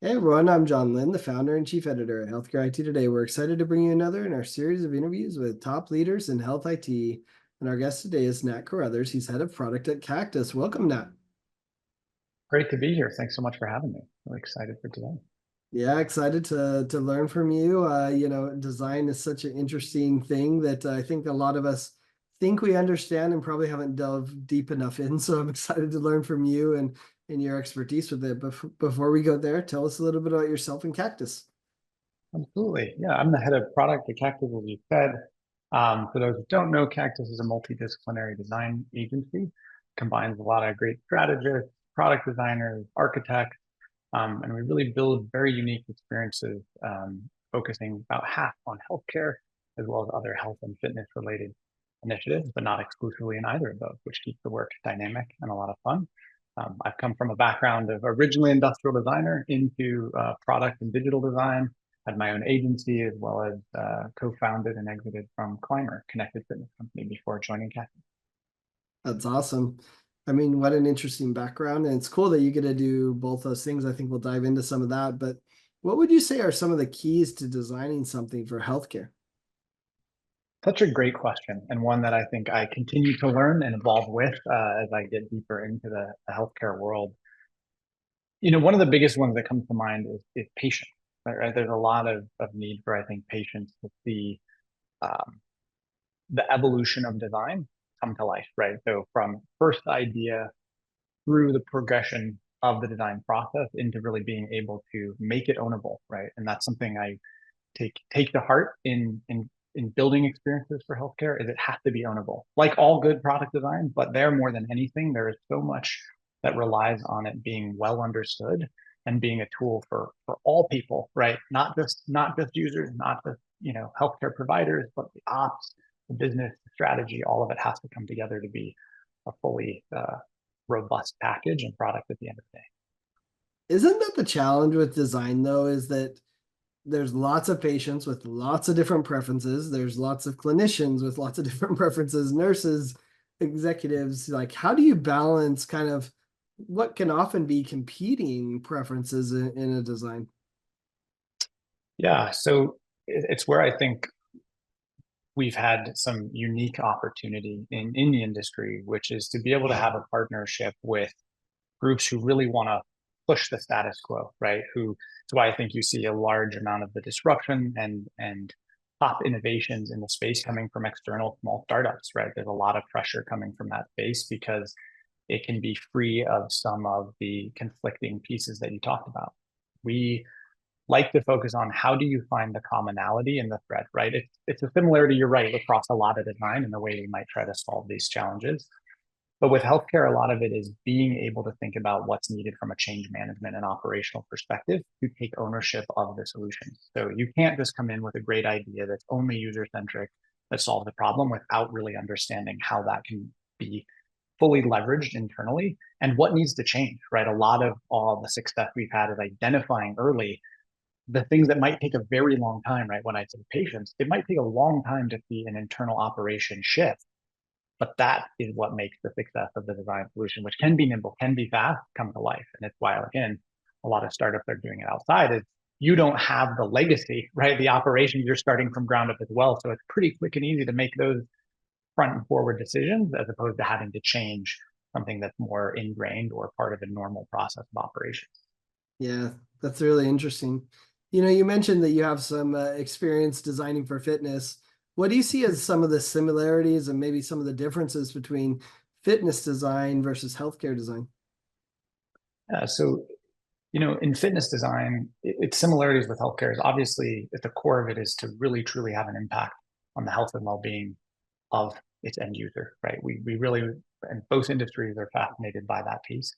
Hey everyone, I'm John Lynn, the founder and chief editor at Healthcare IT Today. We're excited to bring you another in our series of interviews with top leaders in health IT. And our guest today is Nat Carruthers. He's head of product at Cactus. Welcome, Nat. Great to be here. Thanks so much for having me. I'm excited for today. Yeah, excited to learn from you. Design is such an interesting thing that I think a lot of us think we understand and probably haven't delved deep enough in. So I'm excited to learn from you and your expertise with it. But before we go there, tell us a little bit about yourself and Cactus. Absolutely. Yeah, I'm the head of product at Cactus, as you said. For those who don't know, Cactus is a multidisciplinary design agency, combines a lot of great strategists, product designers, architects, and we really build very unique experiences, focusing about half on healthcare as well as other health and fitness related initiatives, but not exclusively in either of those, which keeps the work dynamic and a lot of fun. I've come from a background of originally industrial designer into product and digital design, had my own agency as well as co-founded and exited from Climber, connected fitness company, before joining Cactus. That's awesome. I mean, what an interesting background. And it's cool that you get to do both those things. I think we'll dive into some of that. But what would you say are some of the keys to designing something for healthcare? Such a great question, and one that I think I continue to learn and evolve with as I get deeper into the healthcare world. One of the biggest ones that comes to mind is patience. Right? There's a lot of need for, I think, patience to see um, the evolution of design come to life, right? So from first idea through the progression of the design process into really being able to make it ownable, right? And that's something I take to heart in building experiences for healthcare. Is it has to be ownable, like all good product design, but there more than anything, there is so much that relies on it being well understood and being a tool for all people, right? Not just users, not just healthcare providers, but the ops, the business, the strategy. All of it has to come together to be a fully robust package and product at the end of the day. Isn't that the challenge with design, though, is that there's lots of patients with lots of different preferences. There's lots of clinicians with lots of different preferences, nurses, executives. Like, how do you balance kind of what can often be competing preferences in a design? Yeah, so it's where I think we've had some unique opportunity in the industry, which is to be able to have a partnership with groups who really want to push the status quo, right? That's why I think you see a large amount of the disruption and top innovations in the space coming from external small startups, right? There's a lot of pressure coming from that space because it can be free of some of the conflicting pieces that you talked about. We like to focus on how do you find the commonality in the thread, right? It's a similarity, you're right, across a lot of design and the way we might try to solve these challenges. But with healthcare, a lot of it is being able to think about what's needed from a change management and operational perspective to take ownership of the solution. So you can't just come in with a great idea that's only user centric that solves the problem without really understanding how that can be fully leveraged internally and what needs to change, right? A lot of all the success we've had is identifying early the things that might take a very long time, right? When I say patience, it might take a long time to see an internal operation shift, but that is what makes the success of the design solution, which can be nimble, can be fast, come to life. And it's why, again, a lot of startups are doing it outside is you don't have the legacy, right? The operations, you're starting from ground up as well. So it's pretty quick and easy to make those front and forward decisions as opposed to having to change something that's more ingrained or part of a normal process of operations. Yeah, that's really interesting. You mentioned that you have some experience designing for fitness. What do you see as some of the similarities and maybe some of the differences between fitness design versus healthcare design? So in fitness design, its similarities with healthcare is obviously at the core of it is to really truly have an impact on the health and well-being of its end user, right? We really, and both industries are fascinated by that piece.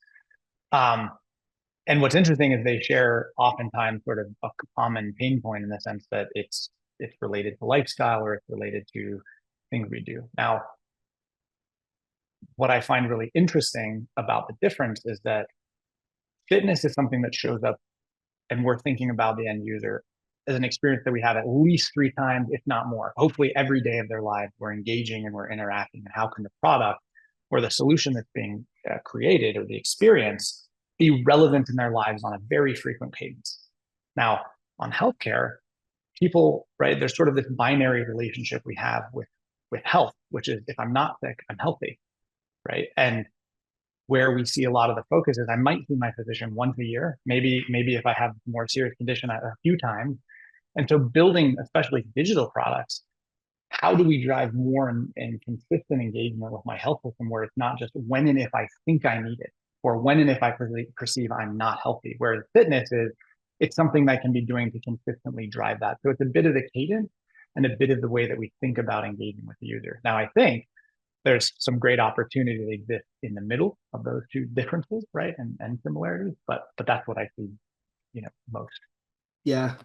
Um, and what's interesting is they share oftentimes sort of a common pain point in the sense that it's related to lifestyle or it's related to things we do. Now, what I find really interesting about the difference is that fitness is something that shows up and we're thinking about the end user as an experience that we have at least 3 times, if not more. Hopefully, every day of their lives, we're engaging and we're interacting. And how can the product or the solution that's being created or the experience be relevant in their lives on a very frequent cadence. Now, on healthcare, people, right, there's sort of this binary relationship we have with health, which is if I'm not sick, I'm healthy, right? And where we see a lot of the focus is I might see my physician once a year, maybe if I have a more serious condition a few times. And so building, especially digital products, how do we drive more and consistent engagement with my health system where it's not just when and if I think I need it or when and if I perceive I'm not healthy, whereas fitness is it's something that I can be doing to consistently drive that. So it's a bit of the cadence and a bit of the way that we think about engaging with the user. Now, I think there's some great opportunity that exists in the middle of those two differences, right, and similarities, but that's what I see, most. Yeah.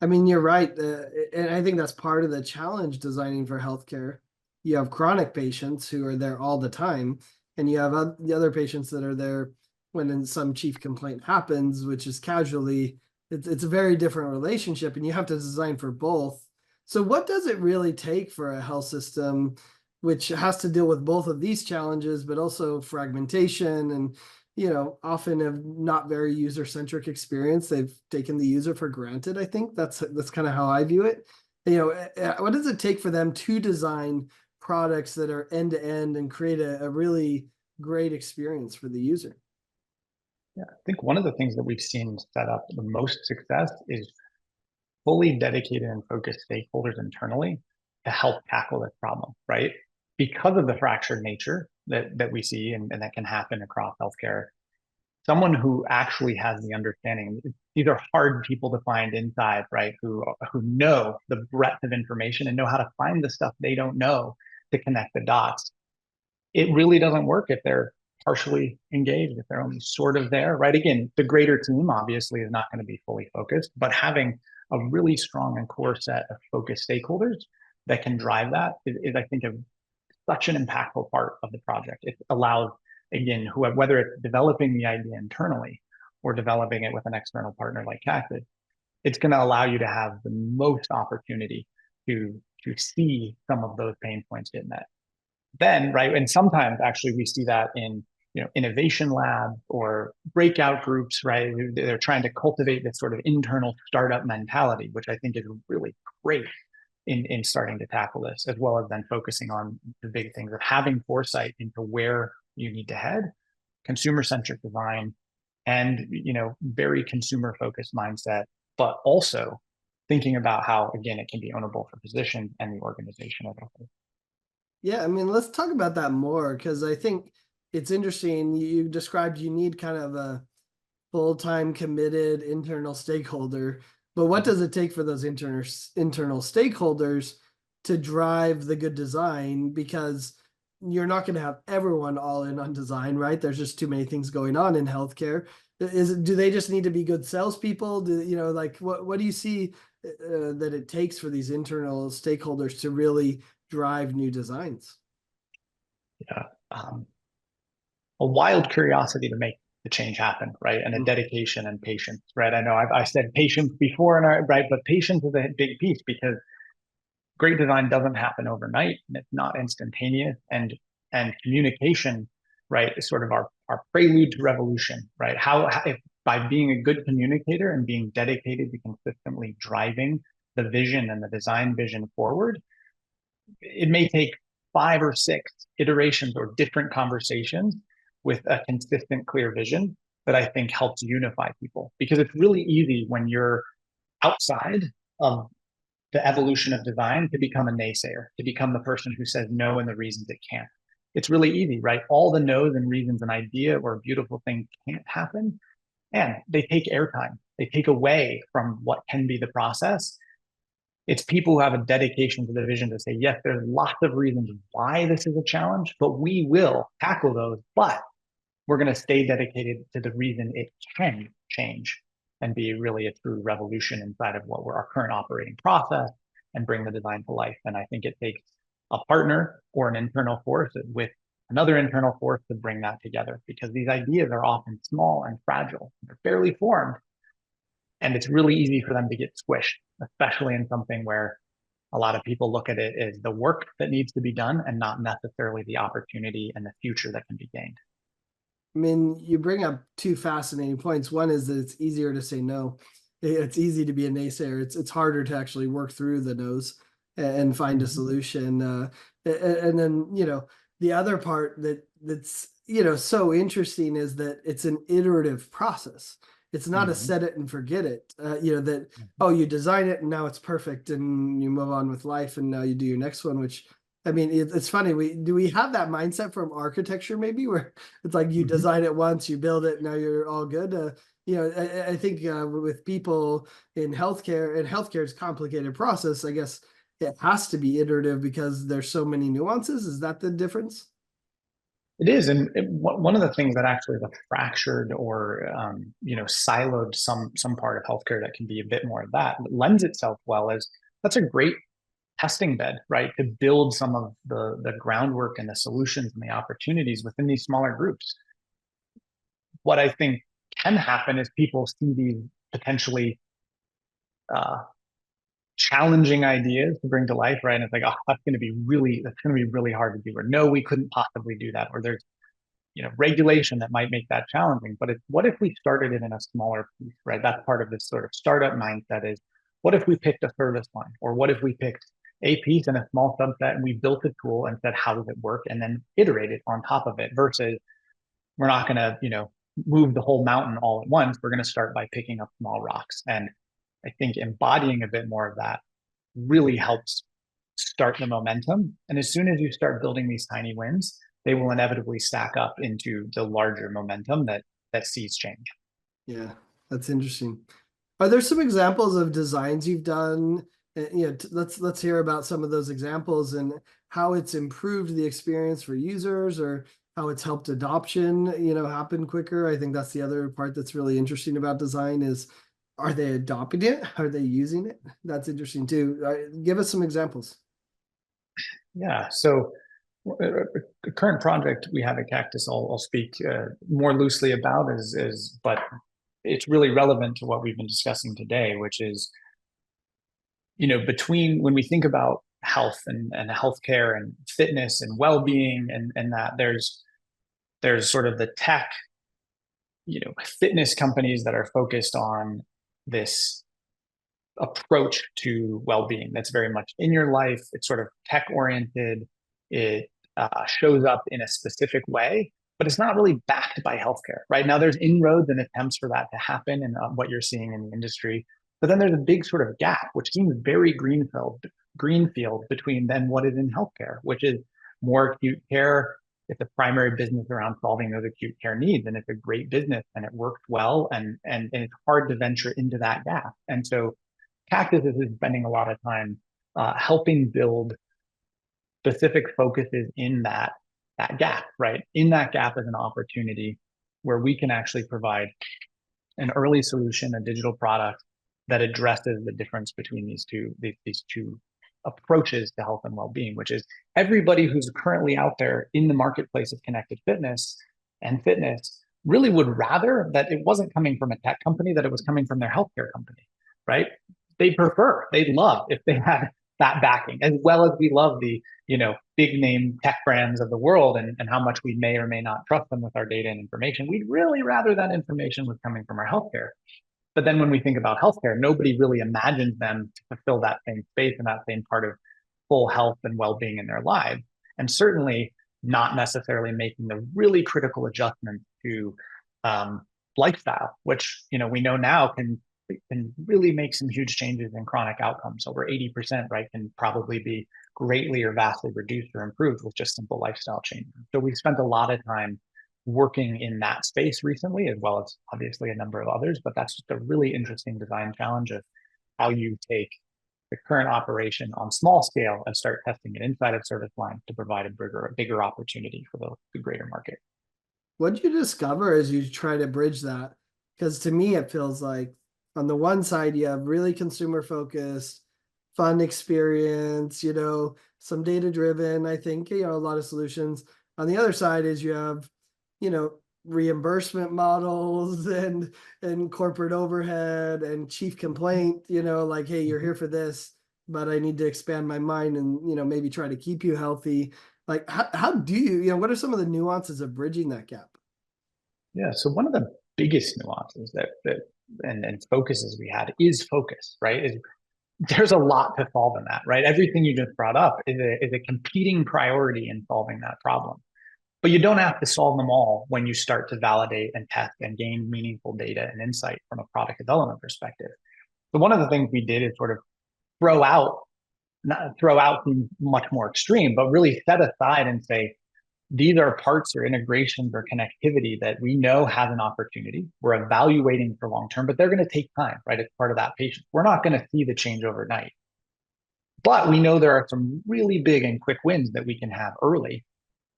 I mean, you're right. And I think that's part of the challenge designing for healthcare. You have chronic patients who are there all the time, and you have the other patients that are there when some chief complaint happens, which is casually. It's a very different relationship, and you have to design for both. So, what does it really take for a health system which has to deal with both of these challenges, but also fragmentation and often have not very user-centric experience. They've taken the user for granted. I think that's kind of how I view it. What does it take for them to design products that are end to end and create a really great experience for the user? Yeah, I think one of the things that we've seen set up the most success is fully dedicated and focused stakeholders internally to help tackle this problem, right? Because of the fractured nature that we see and that can happen across healthcare, someone who actually has the understanding, these are hard people to find inside, right? Who know the breadth of information and know how to find the stuff they don't know to connect the dots. It really doesn't work if they're partially engaged, if they're only sort of there, right? Again, the greater team obviously is not going to be fully focused, but having a really strong and core set of focused stakeholders that can drive that is I think, such an impactful part of the project. It allows, again, whether it's developing the idea internally or developing it with an external partner like Cactus, it's going to allow you to have the most opportunity to see some of those pain points get met. Then, right, and sometimes actually we see that in innovation labs or breakout groups, right? They're trying to cultivate this sort of internal startup mentality, which I think is really great in starting to tackle this, as well as then focusing on the big things of having foresight into where you need to head, consumer-centric design, and very consumer-focused mindset, but also thinking about how, again, it can be ownable for physicians and the organization as a whole. Yeah, I mean, let's talk about that more because I think it's interesting. You described you need kind of a full-time committed internal stakeholder, but what does it take for those internal stakeholders to drive the good design? Because you're not going to have everyone all in on design, right? There's just too many things going on in healthcare. Do they just need to be good salespeople? Like what do you see that it takes for these internal stakeholders to really drive new designs? Yeah. A wild curiosity to make the change happen, right? And a dedication and patience, right? I know I said patience before, right, but patience is a big piece because great design doesn't happen overnight and it's not instantaneous. And communication, right, is sort of our prelude to revolution, right? How if by being a good communicator and being dedicated to consistently driving the vision and the design vision forward, it may take 5 or 6 iterations or different conversations with a consistent, clear vision that I think helps unify people. Because it's really easy when you're outside of the evolution of design to become a naysayer, to become the person who says no and the reasons it can't. It's really easy, right? All the no's and reasons an idea or a beautiful thing can't happen, and they take airtime. They take away from what can be the process. It's people who have a dedication to the vision to say, yes, there's lots of reasons why this is a challenge, but we will tackle those. But we're going to stay dedicated to the reason it can change and be really a true revolution inside of what we're our current operating process and bring the design to life. And I think it takes a partner or an internal force with another internal force to bring that together because these ideas are often small and fragile. They're barely formed. And it's really easy for them to get squished, especially in something where a lot of people look at it as the work that needs to be done and not necessarily the opportunity and the future that can be gained. I mean, you bring up two fascinating points. One is that it's easier to say no. It's easy to be a naysayer. It's harder to actually work through the no's and find a Mhm. solution. And then, the other part that's, so interesting is that it's an iterative process. It's not a Mhm. set it and forget it. That, Mhm. oh, you design it and now it's perfect and you move on with life and now you do your next one, which I mean, it's funny. We have that mindset from architecture maybe where it's like you Mhm. design it once, you build it, now you're all good. I think with people in healthcare, and healthcare is a complicated process. I guess it has to be iterative because there's so many nuances. Is that the difference? It is, and one of the things that actually the fractured or siloed some part of healthcare that can be a bit more of that lends itself well is that's a great testing bed, right? To build some of the groundwork and the solutions and the opportunities within these smaller groups. What I think can happen is people see these potentially uh, challenging ideas to bring to life, right? And it's like, oh, that's going to be really hard to do, or no, we couldn't possibly do that, or there's regulation that might make that challenging. But what if we started it in a smaller piece, right? That's part of this sort of startup mindset is what if we picked a service line, or what if we picked a piece and a small subset and we built a tool and said, how does it work? And then iterated on top of it versus we're not going to, move the whole mountain all at once. We're going to start by picking up small rocks. And I think embodying a bit more of that really helps start the momentum. And as soon as you start building these tiny wins, they will inevitably stack up into the larger momentum that sees change. Yeah, that's interesting. Are there some examples of designs you've done? Let's hear about some of those examples and how it's improved the experience for users or how it's helped adoption, happen quicker. I think that's the other part that's really interesting about design is are they adopting it? Are they using it? That's interesting too. Give us some examples. Yeah. So the current project we have at Cactus, I'll speak more loosely about but it's really relevant to what we've been discussing today, which is, between when we think about health and healthcare and fitness and well-being and that there's sort of the tech, fitness companies that are focused on this approach to well-being that's very much in your life. It's sort of tech oriented. It shows up in a specific way, but it's not really backed by healthcare. Right now, there's inroads and attempts for that to happen, and what you're seeing in the industry. But then there's a big sort of gap, which seems very greenfield between then what is in healthcare, which is more acute care. It's a primary business around solving those acute care needs, and it's a great business, and it works well, and it's hard to venture into that gap. And so Cactus is spending a lot of time helping build specific focuses in that gap, right? In that gap is an opportunity where we can actually provide an early solution, a digital product that addresses the difference between these two approaches to health and well-being, which is everybody who's currently out there in the marketplace of connected fitness and fitness really would rather that it wasn't coming from a tech company, that it was coming from their healthcare company, right? They'd love if they had that backing, as well as we love the, big name tech brands of the world and how much we may or may not trust them with our data and information. We'd really rather that information was coming from our healthcare. But then when we think about healthcare, nobody really imagines them to fulfill that same space and that same part of full health and well-being in their lives. And certainly not necessarily making the really critical adjustments to lifestyle, which we know now can really make some huge changes in chronic outcomes. Over 80%, right, can probably be greatly or vastly reduced or improved with just simple lifestyle changes. So we've spent a lot of time working in that space recently, as well as obviously a number of others. But that's just a really interesting design challenge of how you take the current operation on small scale and start testing it inside of service lines to provide a bigger opportunity for the greater market. What did you discover as you try to bridge that? Because to me, it feels like on the one side, you have really consumer focused, fun experience, some data driven, I think, a lot of solutions. On the other side is you have, reimbursement models and corporate overhead and chief complaint, like, hey, you're here for this, but I need to expand my mind and, maybe try to keep you healthy. Like, how do you, what are some of the nuances of bridging that gap? Yeah. So one of the biggest nuances and focuses we had is focus, right? There's a lot to solve in that, right? Everything you just brought up is a competing priority in solving that problem. But you don't have to solve them all when you start to validate and test and gain meaningful data and insight from a product development perspective. So one of the things we did is sort of throw out, not throw out much more extreme, but really set aside and say, these are parts or integrations or connectivity that we know has an opportunity. We're evaluating for long term, but they're going to take time, right? It's part of that patience. We're not going to see the change overnight. But we know there are some really big and quick wins that we can have early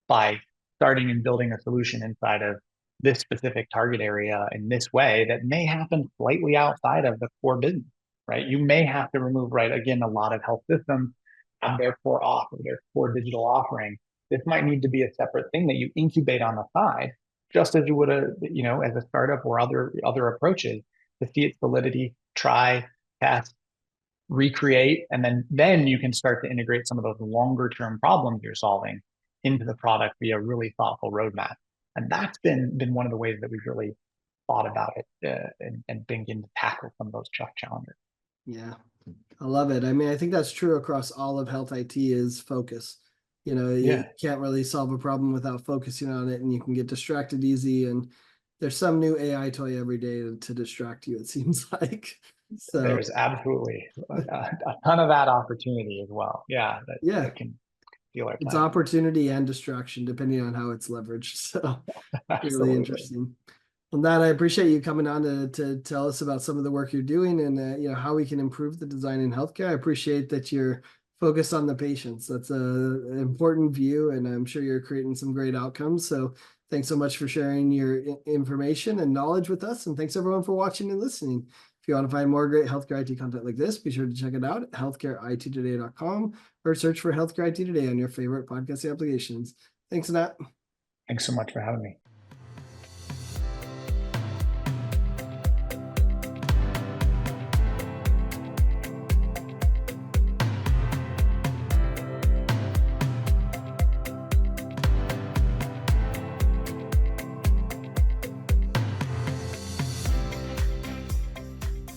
by starting and building a solution inside of this specific target area in this way that may happen slightly outside of the core business, right? You may have to remove, right, again, a lot of health systems have their core offer, their core digital offering. This might need to be a separate thing that you incubate on the side, just as you would, as a startup or other approaches to see its validity, try, test, recreate, and then you can start to integrate some of those longer term problems you're solving into the product via really thoughtful roadmap. And that's been one of the ways that we've really thought about it and begin to tackle some of those tough challenges. Yeah, I love it. I mean, I think that's true across all of health IT is focus. You Yeah, can't really solve a problem without focusing on it, and you can get distracted easy. And there's some new AI toy every day to distract you, it seems like. So, there's absolutely a ton of that opportunity as well. Yeah, yeah, that can steal our it's time. opportunity and distraction depending on how it's leveraged. So, really Absolutely. interesting. Well, Nat, I appreciate you coming on to tell us about some of the work you're doing and how we can improve the design in healthcare. I appreciate that you're focused on the patients. That's an important view, and I'm sure you're creating some great outcomes. So thanks so much for sharing your information and knowledge with us. And thanks everyone for watching and listening. If you want to find more great healthcare IT content like this, be sure to check it out at healthcareittoday.com or search for Healthcare IT Today on your favorite podcast applications. Thanks, Nat. Thanks so much for having me.